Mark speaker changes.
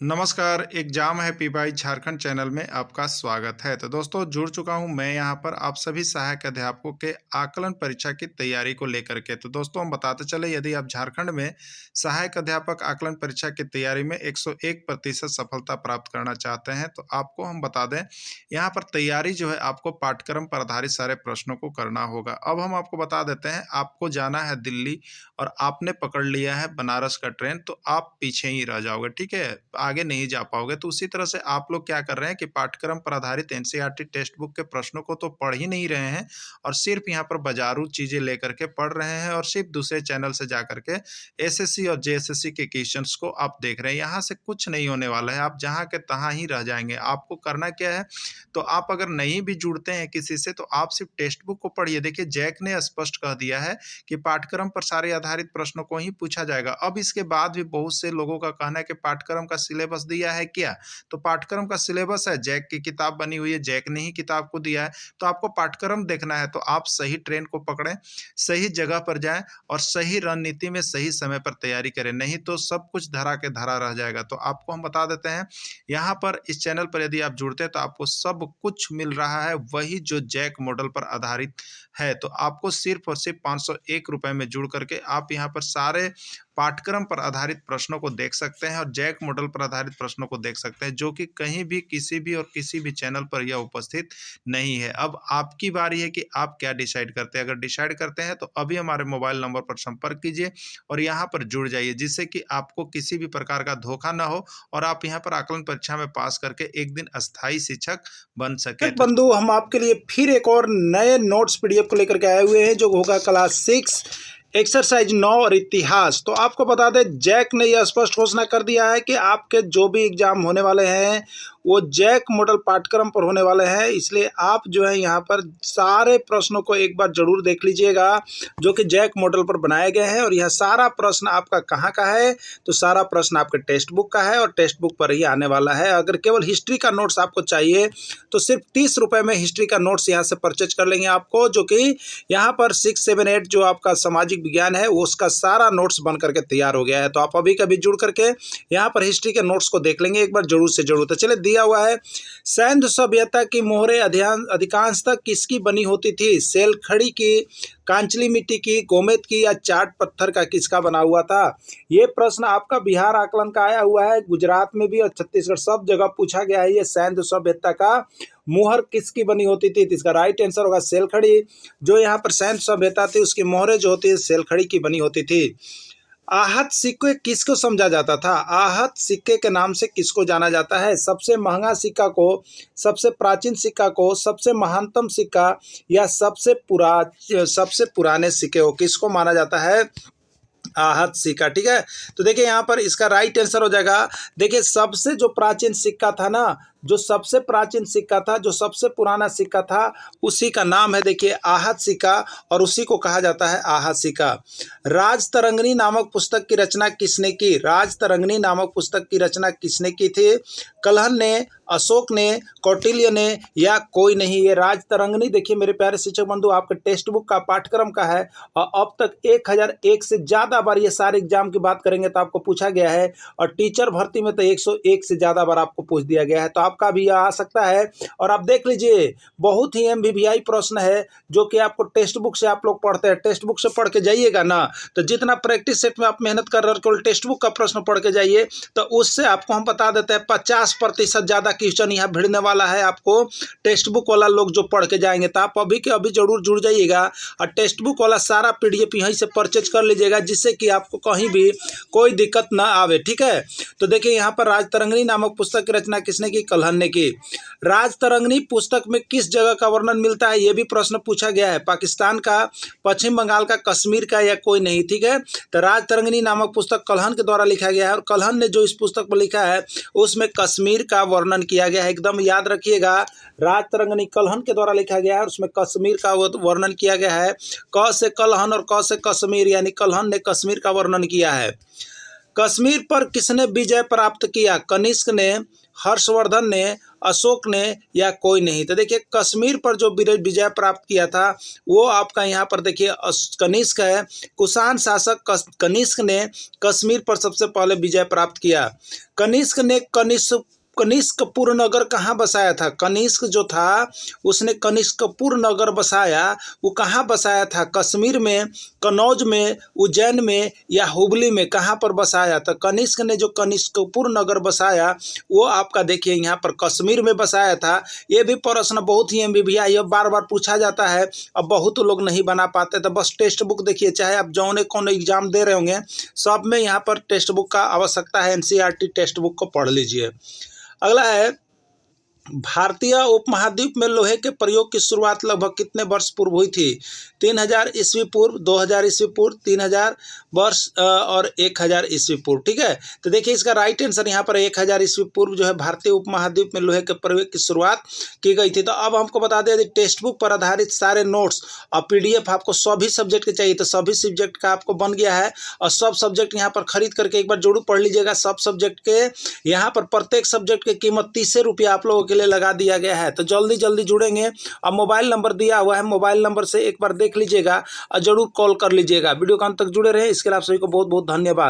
Speaker 1: नमस्कार, एग्जाम है PY Jharkhand channel में आपका स्वागत है। तो दोस्तों जुड़ चुका हूं मैं यहां पर आप सभी सहायक अध्यापकों के आकलन परीक्षा की तैयारी को लेकर के। तो दोस्तों हम बताते चले यदि आप झारखंड में सहायक अध्यापक आकलन परीक्षा की तैयारी में 101% सफलता प्राप्त करना चाहते हैं तो आपको हम बता दें यहाँ पर तैयारी जो है आपको पाठ्यक्रम पर आधारित सारे प्रश्नों को करना होगा। अब हम आपको बता देते हैं आपको जाना है दिल्ली और आपने पकड़ लिया है बनारस का ट्रेन तो आप पीछे ही रह जाओगे, ठीक है, आगे नहीं जा पाओगे। तो उसी तरह से आप लोग क्या कर रहे हैं कि पाठ्यक्रम पर आधारित एनसीईआरटी टेक्स्ट बुक के प्रश्नों को तो पढ़ ही नहीं रहे हैं और सिर्फ यहाँ पर बाजारू चीजें लेकर के पढ़ रहे हैं और सिर्फ दूसरे चैनल से जा करके एसएससी और जेएसएससी के क्वेश्चंस को आप देख रहे हैं। यहाँ से कुछ नहीं होने वाला है, आप जहाँ के तहाँ ही रह जाएंगे। आपको करना क्या है, तो आप अगर नहीं भी जुड़ते हैं किसी से तो आप सिर्फ टेक्स्ट बुक को पढ़िए। देखिए जैक ने स्पष्ट कह दिया है कि पाठ्यक्रम पर सारे आधारित प्रश्नों को ही पूछा जाएगा। अब इसके बाद भी बहुत से लोगों का कहना है कि पाठ्यक्रम का सिलेबस दिया है क्या, तो पाठ्यक्रम का सिलेबस है, जैक की किताब बनी हुई है, जैक ने ही किताब को दिया है। तो आपको पाठ्यक्रम देखना है तो आप सही ट्रेन को पकड़ें, सही जगह पर जाएं और सही रणनीति में सही समय पर तैयारी करें, नहीं तो सब कुछ धरा के धरा रह जाएगा। तो आपको हम बता देते हैं यहाँ पर इस चैनल पर यदि आप जुड़ते हैं तो आपको सब कुछ मिल रहा है वही जो जैक मॉडल पर आधारित है। तो आपको सिर्फ और सिर्फ 501 रुपए में जुड़ करके आप यहाँ पर सारे पाठ्यक्रम पर आधारित प्रश्नों को देख सकते हैं और जैक मॉडल पर आधारित प्रश्नों को देख सकते हैं जो कि कहीं भी किसी भी और किसी भी चैनल पर यह उपस्थित नहीं है। अब आपकी बारी है कि आप क्या डिसाइड करते हैं। अगर डिसाइड करते हैं तो अभी हमारे मोबाइल नंबर पर संपर्क कीजिए और यहाँ पर जुड़ जाइए जिससे कि आपको किसी भी प्रकार का धोखा ना हो और आप यहाँ पर आकलन परीक्षा में पास करके एक दिन अस्थायी शिक्षक बन सके।
Speaker 2: बंधु हम आपके लिए फिर एक और नए नोट्स पीडीएफ को लेकर के आए हुए हैं जो होगा क्लास 6 एक्सरसाइज 9 और इतिहास। तो आपको बता दें जैक ने यह स्पष्ट घोषणा कर दिया है कि आपके जो भी एग्जाम होने वाले हैं वो जैक मॉडल पाठ्यक्रम पर होने वाले हैं, इसलिए आप जो है यहाँ पर सारे प्रश्नों को एक बार जरूर देख लीजिएगा जो कि जैक मॉडल पर बनाए गए हैं। और यह सारा प्रश्न आपका कहाँ का है, तो सारा प्रश्न आपके टेक्स्ट बुक का है और टेक्स्ट बुक पर ही आने वाला है। अगर केवल हिस्ट्री का नोट्स आपको चाहिए तो सिर्फ 30 रुपये में हिस्ट्री का नोट्स यहाँ से परचेज कर लेंगे आपको, जो कि यहाँ पर 6, 7, 8 जो आपका सामाजिक विज्ञान है वो उसका सारा नोट्स बन करके तैयार हो गया है। तो आप अभी कभी जुड़ करके यहाँ पर हिस्ट्री के नोट्स को देख लेंगे एक बार जरूर से जरूर। तो चले दिया हुआ है सैन्य सभ्यता की मोहरें अधिकांशतः किसकी बनी होती थी, सेल खड़ी की, कांचली मिट्टी की, गोमेद की या चाट पत्थर का किसका बना हुआ था। ये प्रश्न आपका बिहार आकलन का आया हुआ है, गुजरात में भी और छत्तीसगढ़ सब जगह पूछा गया है। ये सैन्य सभ्यता का मोहर किसकी बनी होती थी, तो इसका राइट आंसर होगा सेल खड़ी। जो यहाँ पर सैन्य सभ्यता थी उसकी मोहरें जो होती है सेल खड़ी की बनी होती थी। आहत सिक्के किसको समझा जाता था, आहत सिक्के के नाम से किसको जाना जाता है, सबसे महंगा सिक्का को, सबसे प्राचीन सिक्का को, सबसे महानतम सिक्का या सबसे पुराने सिक्के को किसको माना जाता है, आहत सिक्का। ठीक है, तो देखिए यहाँ पर इसका राइट आंसर हो जाएगा, देखिए सबसे जो प्राचीन सिक्का था ना, जो सबसे प्राचीन सिक्का था, जो सबसे पुराना सिक्का था उसी का नाम है देखिए आहत सिक्का और उसी को कहा जाता है आहत सिक्का। राजतरंगिणी नामक पुस्तक की रचना किसने की, राजतरंगिणी नामक पुस्तक की रचना किसने की थी, कलहन ने, अशोक ने, कौटिल्य ने या कोई नहीं। ये राजतरंगिणी देखिए मेरे प्यारे शिक्षक बंधु आपके टेक्स्ट बुक का पाठ्यक्रम का है और अब तक 1001 से ज़्यादा बार ये सारे एग्जाम की बात करेंगे तो आपको पूछा गया है और टीचर भर्ती में तो 101 से ज़्यादा बार आपको पूछ दिया गया है। तो आपका भी आ सकता है और आप देख लीजिए बहुत ही एमवीवीआई प्रश्न है जो कि आपको टेक्स्ट बुक से आप लोग पढ़ते हैं। टेक्स्ट बुक से पढ़ के जाइएगा ना तो जितना प्रैक्टिस सेट में आप मेहनत कर रहे हो केवल टेक्स्ट बुक का प्रश्न पढ़ के जाइए तो उससे आपको हम बता देते हैं 50% ज़्यादा क्वेश्चन यहाँ भिड़ने वाला है आपको टेक्स्ट बुक वाला लोग जो पढ़ के जाएंगे। तो आप अभी के अभी जरूर जुड़ जाइएगा और टेक्स्ट बुक वाला सारा पीडीएफ यहीं से परचेज कर लीजिएगा जिससे कि आपको कहीं भी कोई दिक्कत ना आवे। ठीक है, तो देखिए यहाँ पर राजतरंगिणी नामक पुस्तक की रचना किसने की, कलहन ने की। राजतरंगिणी पुस्तक में किस जगह का वर्णन मिलता है, यह भी प्रश्न पूछा गया है, पाकिस्तान का, पश्चिम बंगाल का, कश्मीर का या कोई नहीं। ठीक है, तो राजतरंगिणी नामक पुस्तक कलहन के द्वारा लिखा गया है और कलहन ने जो इस पुस्तक पर लिखा है उसमें कश्मीर का वर्णन किया गया है। एकदम याद रखिएगा, राजतरंगिणी कलहन के द्वारा लिखा गया है और उसमें कश्मीर का वर्णन किया गया है। क से कलहन और क से कश्मीर यानी कलहन ने कश्मीर का वर्णन किया है। कश्मीर पर किसने विजय प्राप्त किया? कनिष्क ने, हर्षवर्धन ने, अशोक ने या कोई नहीं? तो देखिए कश्मीर पर जो विजय प्राप्त किया था वो आपका यहाँ पर देखिए कनिष्क है। कुषाण शासक कनिष्क ने कश्मीर पर सबसे पहले विजय प्राप्त किया। कनिष्क ने कनिष्कपुर नगर कहाँ बसाया था? कनिष्क जो था उसने कनिष्कपुर नगर बसाया, वो कहाँ बसाया था? कश्मीर में, कनौज में, उज्जैन में या हुबली में? कहाँ पर बसाया? तो कनिष्क ने जो कनिष्कपुर नगर बसाया वो आपका देखिए यहाँ पर कश्मीर में बसाया था। ये भी प्रश्न बहुत ही भैया ये बार बार पूछा जाता है, अब बहुत लोग नहीं बना पाते। तो बस टेक्स्ट बुक देखिए, चाहे आप जौने कौन एग्जाम दे रहे होंगे सब में यहाँ पर टेक्स्ट बुक का आवश्यकता है। एनसीईआरटी टेक्स्ट बुक को पढ़ लीजिए। अगला है, भारतीय उपमहाद्वीप में लोहे के प्रयोग की शुरुआत लगभग कितने वर्ष पूर्व हुई थी? 3000 ईस्वी पूर्व, 2000 ईस्वी पूर्व, 3000 वर्ष और 1000 ईस्वी पूर्व। ठीक है, तो देखिए इसका राइट आंसर यहाँ पर 1000 ईस्वी पूर्व जो है भारतीय उपमहाद्वीप में लोहे के प्रयोग की शुरुआत की गई थी। तो अब हमको बता दें, यदि टेक्स्ट बुक पर आधारित सारे नोट्स और PDF आपको सभी सब्जेक्ट के चाहिए तो सभी सब्जेक्ट का आपको बन गया है। और सब सब्जेक्ट यहाँ पर खरीद करके एक बार जरूर पढ़ लीजिएगा। सब सब्जेक्ट के यहाँ पर प्रत्येक सब्जेक्ट की कीमत 30 रुपये आप लोगों के लिए लगा दिया गया है। तो जल्दी जल्दी जुड़ेंगे। अब मोबाइल नंबर दिया हुआ है, मोबाइल नंबर से एक बार देख लीजिएगा और जरूर कॉल कर लीजिएगा। वीडियो के अंत तक जुड़े रहे, इसके लिए आप सभी को बहुत बहुत धन्यवाद।